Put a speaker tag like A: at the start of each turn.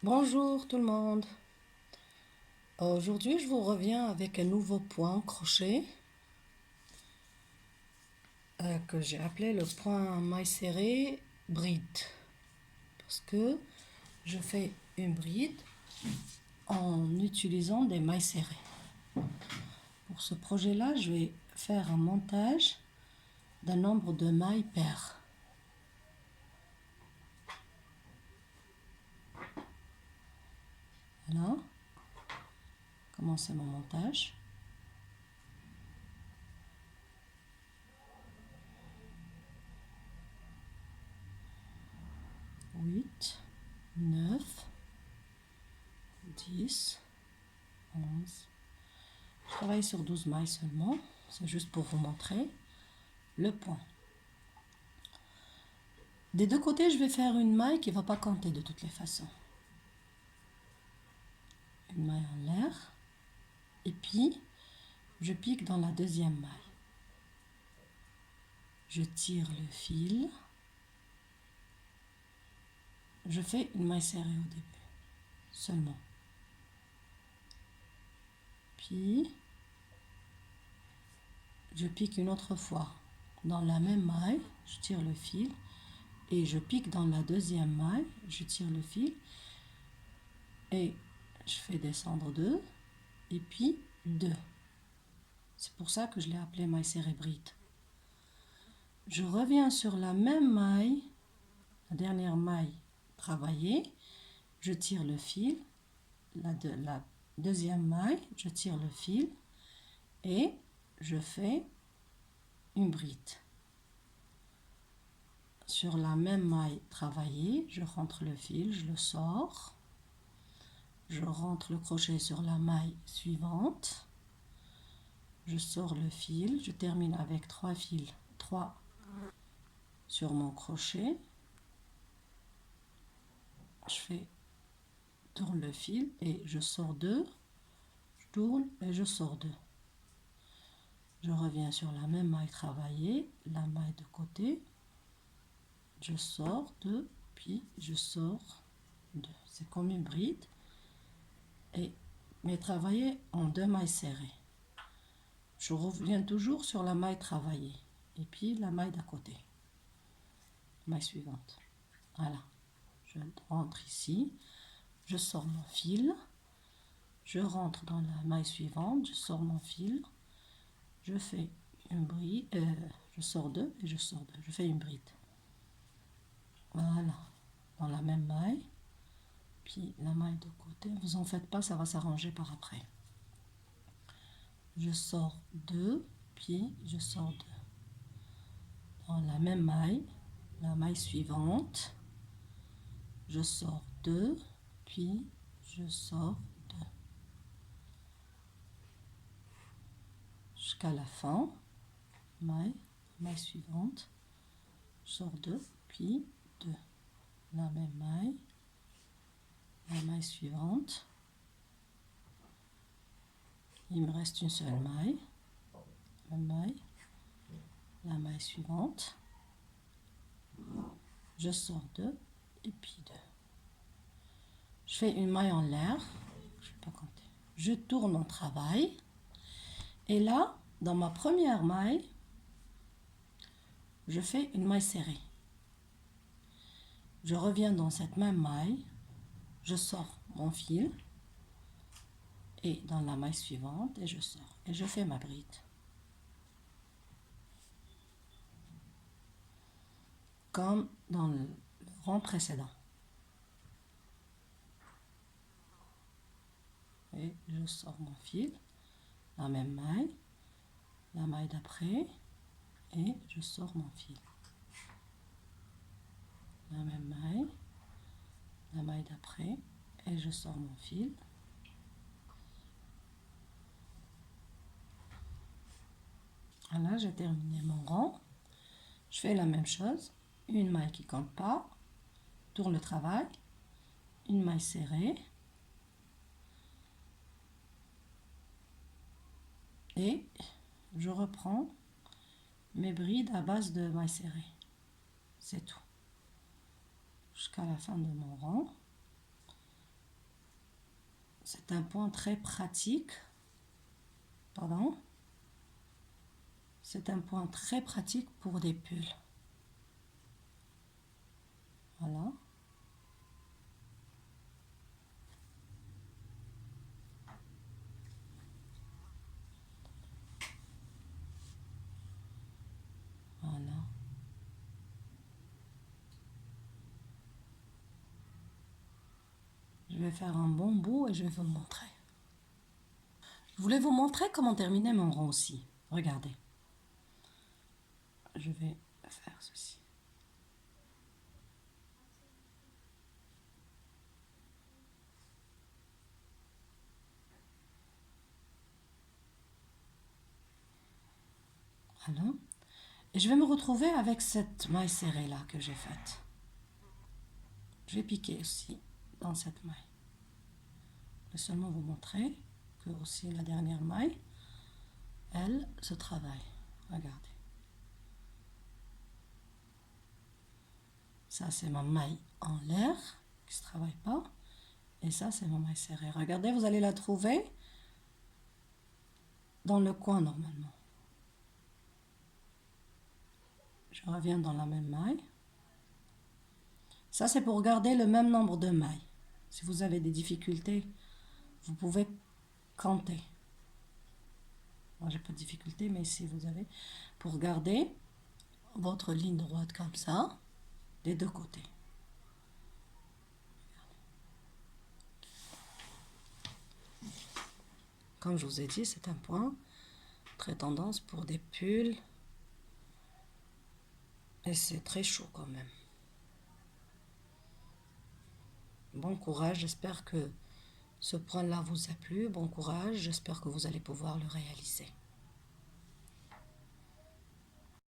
A: Bonjour tout le monde. Aujourd'hui, je vous reviens avec un nouveau point crochet que j'ai appelé le point maille serrée bride. Parce que je fais une bride en utilisant des mailles serrées. Pour ce projet-là, je vais faire un montage d'un nombre de mailles paires. Voilà. Commencer mon montage. Huit, 9, 10, 11. Je travaille sur 12 mailles seulement. C'est juste pour vous montrer le point. Des deux côtés, je vais faire une maille qui ne va pas compter de toutes les façons. Une maille en l'air. Et puis, je pique dans la deuxième maille. Je tire le fil. Je fais une maille serrée au début, seulement. Puis, je pique une autre fois dans la même maille. Je tire le fil. Et je pique dans la deuxième maille. Je tire le fil. Et je fais descendre 2. Et puis 2. C'est pour ça que je l'ai appelé maille serrée bride. Je reviens sur la même maille, la dernière maille travaillée, je tire le fil, la deuxième maille, je tire le fil et je fais une bride. Sur la même maille travaillée, je rentre le fil, je le sors, je rentre le crochet sur la maille suivante, je sors le fil, je termine avec 3 fils, 3 sur mon crochet, je tourne le fil et je sors 2, je tourne et je sors 2. Je reviens sur la même maille travaillée, la maille de côté, je sors 2, puis je sors 2. C'est comme une bride, mais travaillée en 2 mailles serrées. Je reviens toujours sur la maille travaillée et puis la maille d'à côté, maille suivante. Voilà, je rentre ici, je sors mon fil, je rentre dans la maille suivante, je sors mon fil, je fais une bride, je sors 2 et je sors 2, je fais une bride. Voilà, dans la même maille, puis la maille de côté, vous en faites pas, ça va s'arranger par après. Je sors 2, puis je sors 2. Dans la même maille, la maille suivante, je sors 2, puis je sors 2. Jusqu'à la fin, maille suivante, je sors 2, puis 2. La même maille, la maille suivante, il me reste une seule maille, la maille suivante, je sors 2 et puis 2. Je fais une maille en l'air, je ne vais pas compter. Je tourne mon travail et là, dans ma première maille, je fais une maille serrée. Je reviens dans cette même maille, je sors mon fil et dans la maille suivante et je sors et je fais ma bride. Comme dans le rang précédent. Et je sors mon fil, la même maille, la maille d'après et je sors mon fil. La même maille, la maille d'après et je sors mon fil. Voilà, j'ai terminé mon rang. Je fais la même chose, une maille qui ne compte pas, tourne le travail, une maille serrée et je reprends mes brides à base de maille serrée. C'est tout. Jusqu'à la fin de mon rang. C'est un point très pratique. Pardon. C'est un point très pratique pour des pulls. Voilà. Voilà. Je vais faire un bon bout et je vais vous le montrer. Je voulais vous montrer comment terminer mon rond aussi. Regardez. Je vais faire ceci. Voilà. Et je vais me retrouver avec cette maille serrée là que j'ai faite. Je vais piquer aussi dans cette maille. Je vais seulement vous montrer que aussi la dernière maille, elle se travaille. Regardez. Ça c'est ma maille en l'air qui ne se travaille pas. Et ça c'est ma maille serrée. Regardez, vous allez la trouver dans le coin normalement. Je reviens dans la même maille. Ça c'est pour garder le même nombre de mailles. Si vous avez des difficultés, vous pouvez compter. Moi j'ai pas de difficulté, mais si vous avez, pour garder votre ligne droite comme ça, des deux côtés. Comme je vous ai dit, c'est un point très tendance pour des pulls. Et c'est très chaud quand même. Bon courage, j'espère que ce point-là vous a plu. Bon courage, j'espère que vous allez pouvoir le réaliser.